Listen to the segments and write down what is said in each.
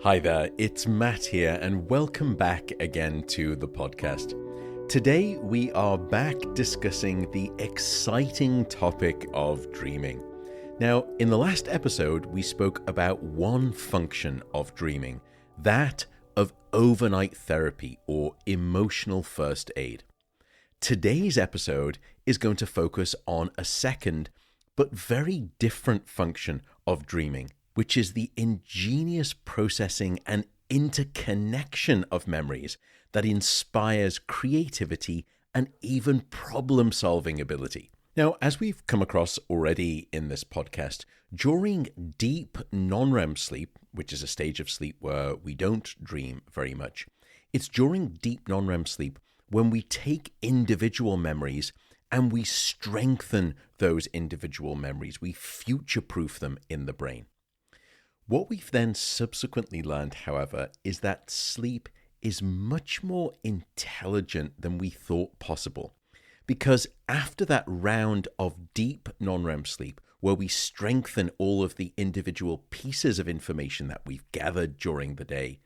Hi there, it's Matt here, and welcome back again to the podcast. Today we are back discussing the exciting topic of dreaming. Now, in the last episode, we spoke about one function of dreaming, that of overnight therapy or emotional first aid. Today's episode is going to focus on a second, but very different function of dreaming, which is the ingenious processing and interconnection of memories that inspires creativity and even problem-solving ability. Now, as we've come across already in this podcast, during deep non-REM sleep, which is a stage of sleep where we don't dream very much, it's during deep non-REM sleep when we take individual memories and we strengthen those individual memories. We future-proof them in the brain. What we've then subsequently learned, however, is that sleep is much more intelligent than we thought possible. Because after that round of deep non-REM sleep, where we strengthen all of the individual pieces of information that we've gathered during the day,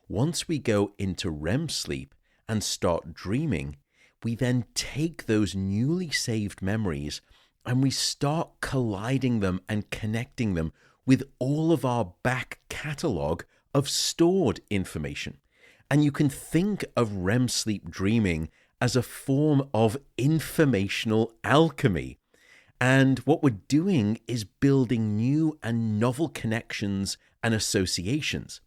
once we go into REM sleep and start dreaming, we then take those newly saved memories and we start colliding them and connecting them with all of our back catalogue of stored information. And you can think of REM sleep dreaming as a form of informational alchemy. And what we're doing is building new and novel connections and associations.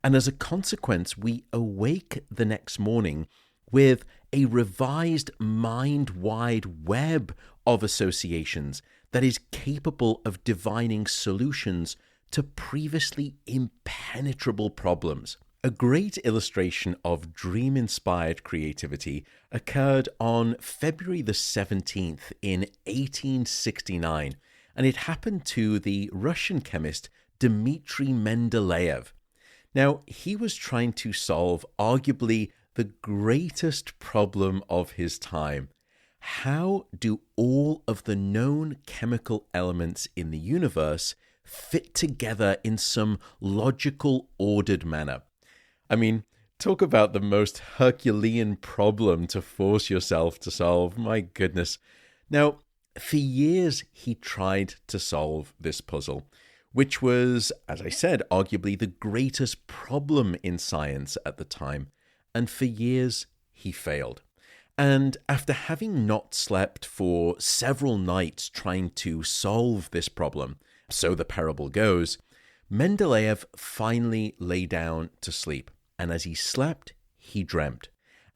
And as a consequence, we awake the next morning with a revised mind-wide web of associations that is capable of divining solutions to previously impenetrable problems. A great illustration of dream-inspired creativity occurred on February the 17th in 1869, and it happened to the Russian chemist Dmitri Mendeleev. Now, he was trying to solve arguably the greatest problem of his time. How do all of the known chemical elements in the universe fit together in some logical, ordered manner? I mean, talk about the most Herculean problem to force yourself to solve. My goodness. Now, for years, he tried to solve this puzzle, which was, as I said, arguably the greatest problem in science at the time. And for years, he failed. And after having not slept for several nights trying to solve this problem, so the parable goes, Mendeleev finally lay down to sleep. And as he slept, he dreamt.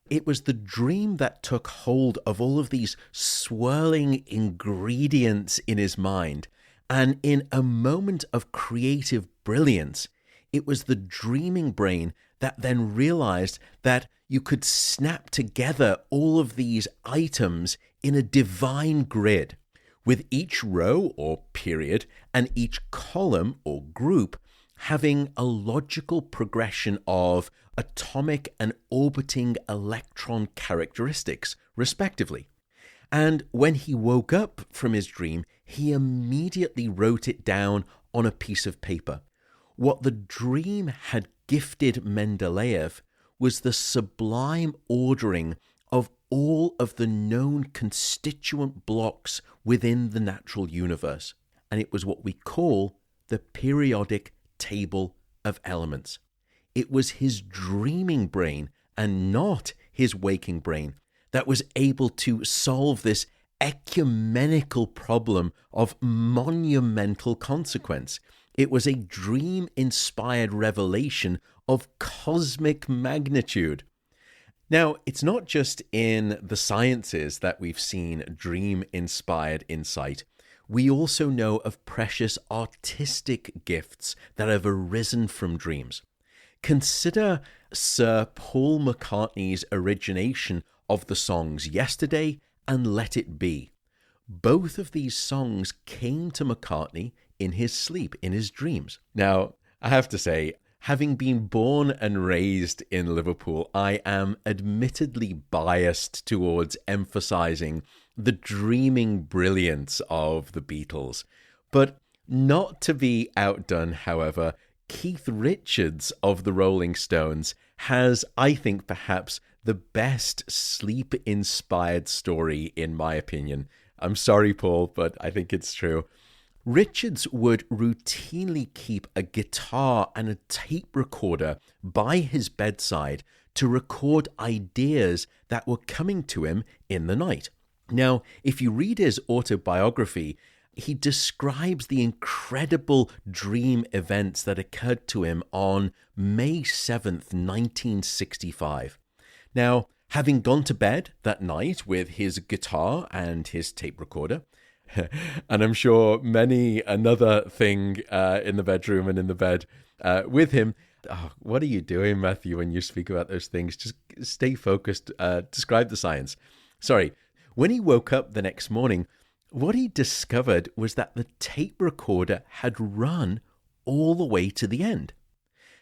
It was the dream that took hold of all of these swirling ingredients in his mind. And in a moment of creative brilliance, it was the dreaming brain that then realized that you could snap together all of these items in a divine grid, with each row or period and each column or group having a logical progression of atomic and orbiting electron characteristics, respectively. And when he woke up from his dream, he immediately wrote it down on a piece of paper. What the dream had gifted Mendeleev was the sublime ordering of all of the known constituent blocks within the natural universe. And it was what we call the periodic table of elements. It was his dreaming brain and not his waking brain that was able to solve this ecumenical problem of monumental consequence. It was a dream-inspired revelation of cosmic magnitude. Now, it's not just in the sciences that we've seen dream-inspired insight. We also know of precious artistic gifts that have arisen from dreams. Consider Sir Paul McCartney's origination of the songs Yesterday and Let It Be. Both of these songs came to McCartney in his sleep, in his dreams. Now, I have to say, having been born and raised in Liverpool, I am admittedly biased towards emphasizing the dreaming brilliance of the Beatles. But not to be outdone, however, Keith Richards of the Rolling Stones has, I think, perhaps the best sleep-inspired story, in my opinion. I'm sorry, Paul, but I think it's true. Richards would routinely keep a guitar and a tape recorder by his bedside to record ideas that were coming to him in the night. Now, if you read his autobiography, he describes the incredible dream events that occurred to him on May 7th, 1965. Now, having gone to bed that night with his guitar and his tape recorder, and I'm sure many another thing in the bedroom and in the bed with him. Oh, what are you doing, Matthew, when you speak about those things? Just stay focused. Describe the science. Sorry. When he woke up the next morning, what he discovered was that the tape recorder had run all the way to the end.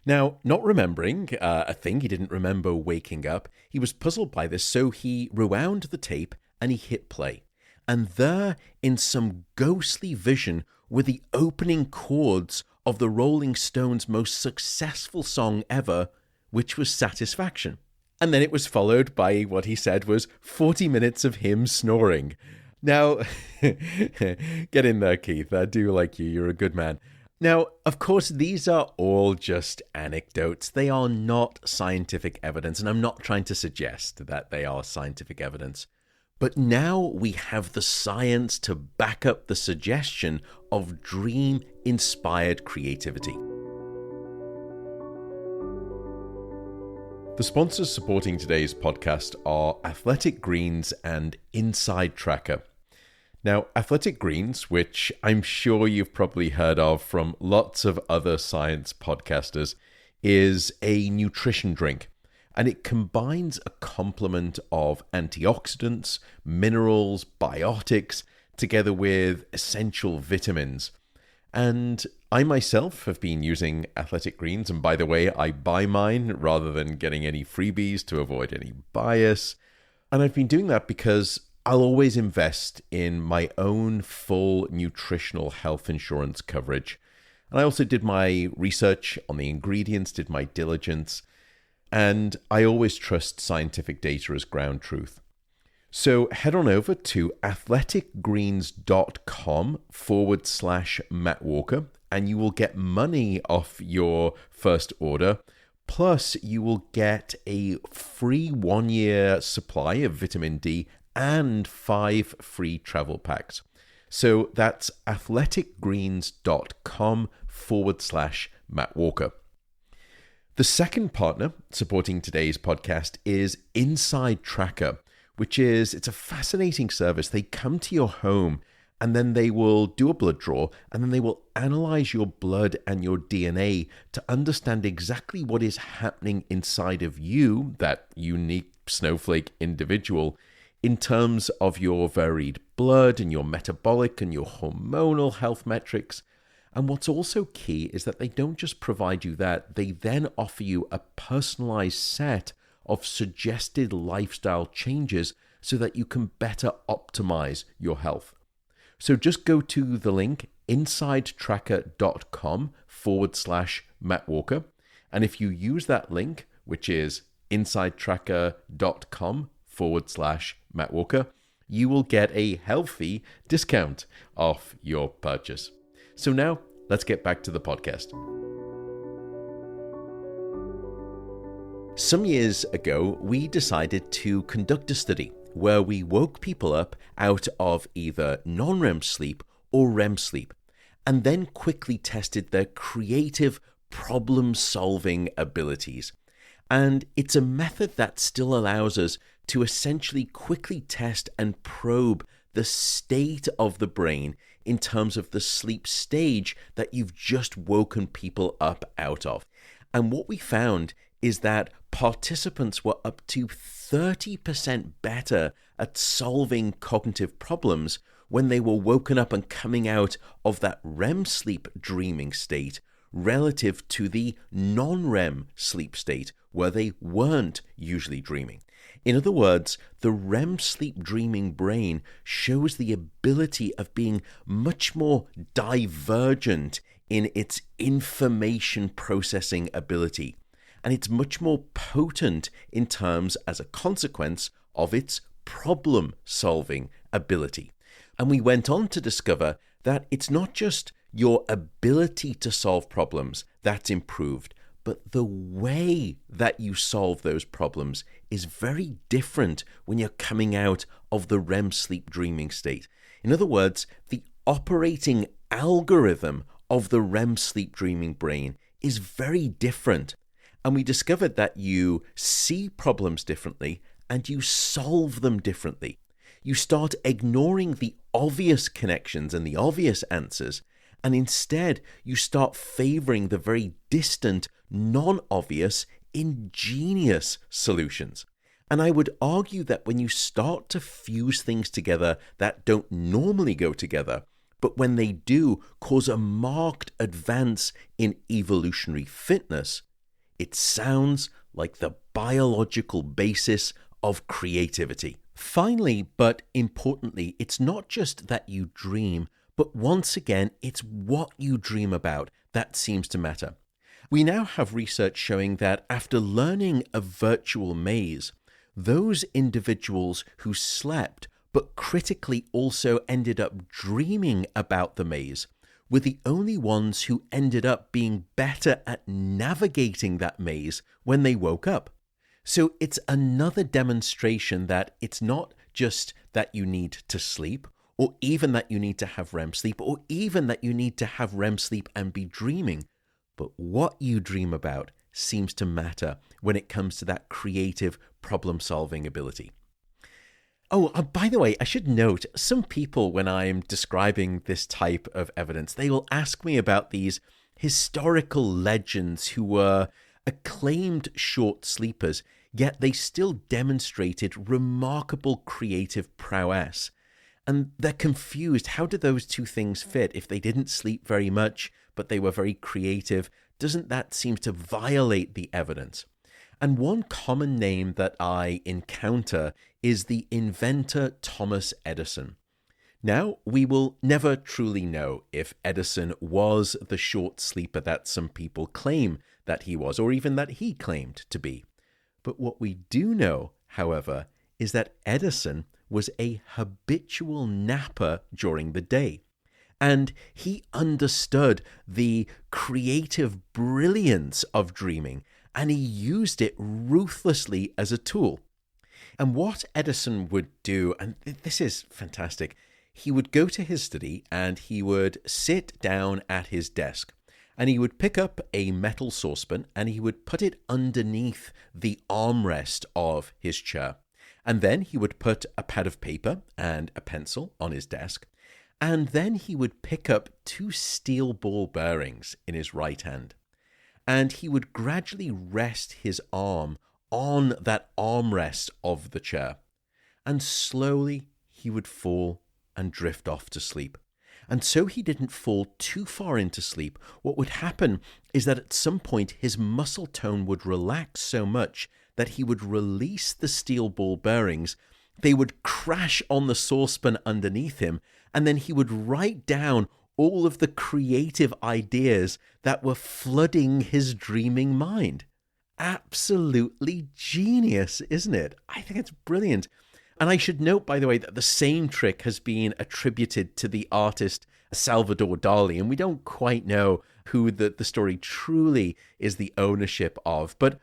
Now, not remembering a thing, he didn't remember waking up, he was puzzled by this, so he rewound the tape and he hit play. And there, in some ghostly vision, were the opening chords of the Rolling Stones' most successful song ever, which was Satisfaction. And then it was followed by what he said was 40 minutes of him snoring. Now, get in there, Keith. I do like you. You're a good man. Now, of course, these are all just anecdotes. They are not scientific evidence, and I'm not trying to suggest that they are scientific evidence. But now we have the science to back up the suggestion of dream-inspired creativity. The sponsors supporting today's podcast are Athletic Greens and Inside Tracker. Now, Athletic Greens, which I'm sure you've probably heard of from lots of other science podcasters, is a nutrition drink, and it combines a complement of antioxidants, minerals, biotics, together with essential vitamins. And I myself have been using Athletic Greens, and by the way, I buy mine rather than getting any freebies to avoid any bias. And I've been doing that because I'll always invest in my own full nutritional health insurance coverage. And I also did my research on the ingredients, did my diligence, and I always trust scientific data as ground truth. So head on over to athleticgreens.com/Matt Walker, and you will get money off your first order. Plus, you will get a free 1-year supply of vitamin D and 5 free travel packs. So that's athleticgreens.com/Matt Walker. The second partner supporting today's podcast is Inside Tracker, it's a fascinating service. They come to your home and then they will do a blood draw and then they will analyze your blood and your DNA to understand exactly what is happening inside of you, that unique snowflake individual, in terms of your varied blood and your metabolic and your hormonal health metrics. And what's also key is that they don't just provide you that, they then offer you a personalized set of suggested lifestyle changes so that you can better optimize your health. So just go to the link insidetracker.com/Matt Walker. And if you use that link, which is insidetracker.com/Matt Walker, you will get a healthy discount off your purchase. So now let's get back to the podcast. Some years ago, we decided to conduct a study where we woke people up out of either non-REM sleep or REM sleep, and then quickly tested their creative problem-solving abilities. And it's a method that still allows us to essentially quickly test and probe the state of the brain in terms of the sleep stage that you've just woken people up out of. And what we found is that participants were up to 30% better at solving cognitive problems when they were woken up and coming out of that REM sleep dreaming state relative to the non-REM sleep state where they weren't usually dreaming. In other words, the REM sleep dreaming brain shows the ability of being much more divergent in its information processing ability, and it's much more potent in terms as a consequence of its problem solving ability. And we went on to discover that it's not just your ability to solve problems that's improved, but the way that you solve those problems is very different when you're coming out of the REM sleep dreaming state. In other words, the operating algorithm of the REM sleep dreaming brain is very different. And we discovered that you see problems differently and you solve them differently. You start ignoring the obvious connections and the obvious answers, and instead you start favoring the very distant, non-obvious, ingenious solutions. And I would argue that when you start to fuse things together that don't normally go together, but when they do cause a marked advance in evolutionary fitness, it sounds like the biological basis of creativity. Finally, but importantly, it's not just that you dream, but once again, it's what you dream about that seems to matter. We now have research showing that after learning a virtual maze, those individuals who slept but critically also ended up dreaming about the maze were the only ones who ended up being better at navigating that maze when they woke up. So it's another demonstration that it's not just that you need to sleep, or even that you need to have REM sleep, or even that you need to have REM sleep and be dreaming. But what you dream about seems to matter when it comes to that creative problem-solving ability. Oh, by the way, I should note, some people, when I'm describing this type of evidence, they will ask me about these historical legends who were acclaimed short sleepers, yet they still demonstrated remarkable creative prowess. And they're confused. How do those two things fit? If they didn't sleep very much, but they were very creative, doesn't that seem to violate the evidence? And one common name that I encounter is the inventor Thomas Edison. Now, we will never truly know if Edison was the short sleeper that some people claim that he was, or even that he claimed to be. But what we do know, however, is that Edison was a habitual napper during the day. And he understood the creative brilliance of dreaming, and he used it ruthlessly as a tool. And what Edison would do, and this is fantastic, he would go to his study and he would sit down at his desk, and he would pick up a metal saucepan and he would put it underneath the armrest of his chair. And then he would put a pad of paper and a pencil on his desk. And then he would pick up 2 steel ball bearings in his right hand. And he would gradually rest his arm on that armrest of the chair. And slowly he would fall and drift off to sleep. And so he didn't fall too far into sleep. What would happen is that at some point his muscle tone would relax so much that he would release the steel ball bearings. They would crash on the saucepan underneath him, and then he would write down all of the creative ideas that were flooding his dreaming mind. Absolutely genius, isn't it? I think it's brilliant. And I should note, by the way, that the same trick has been attributed to the artist Salvador Dali, and we don't quite know who the story truly is the ownership of. But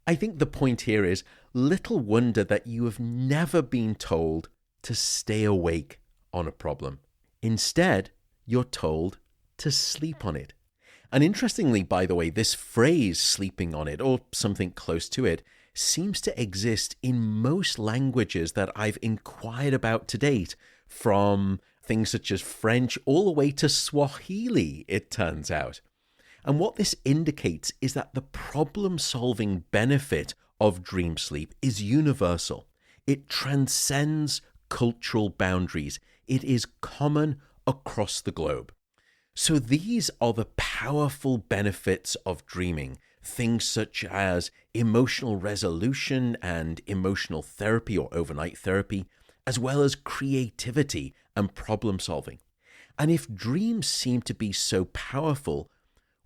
I think the point here is, little wonder that you have never been told to stay awake on a problem. Instead, you're told to sleep on it. And interestingly, by the way, this phrase, sleeping on it, or something close to it, seems to exist in most languages that I've inquired about to date, from things such as French all the way to Swahili, it turns out. And what this indicates is that the problem-solving benefit of dream sleep is universal. It transcends cultural boundaries. It is common across the globe. So these are the powerful benefits of dreaming, things such as emotional resolution and emotional therapy or overnight therapy, as well as creativity and problem solving. And if dreams seem to be so powerful,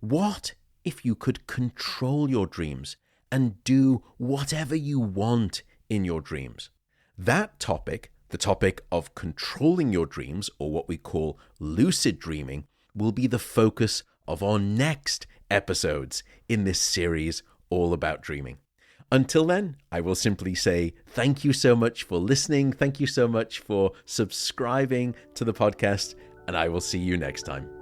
what if you could control your dreams and do whatever you want in your dreams? That topic, the topic of controlling your dreams, or what we call lucid dreaming, will be the focus of our next episodes in this series all about dreaming. Until then, I will simply say thank you so much for listening. Thank you so much for subscribing to the podcast, and I will see you next time.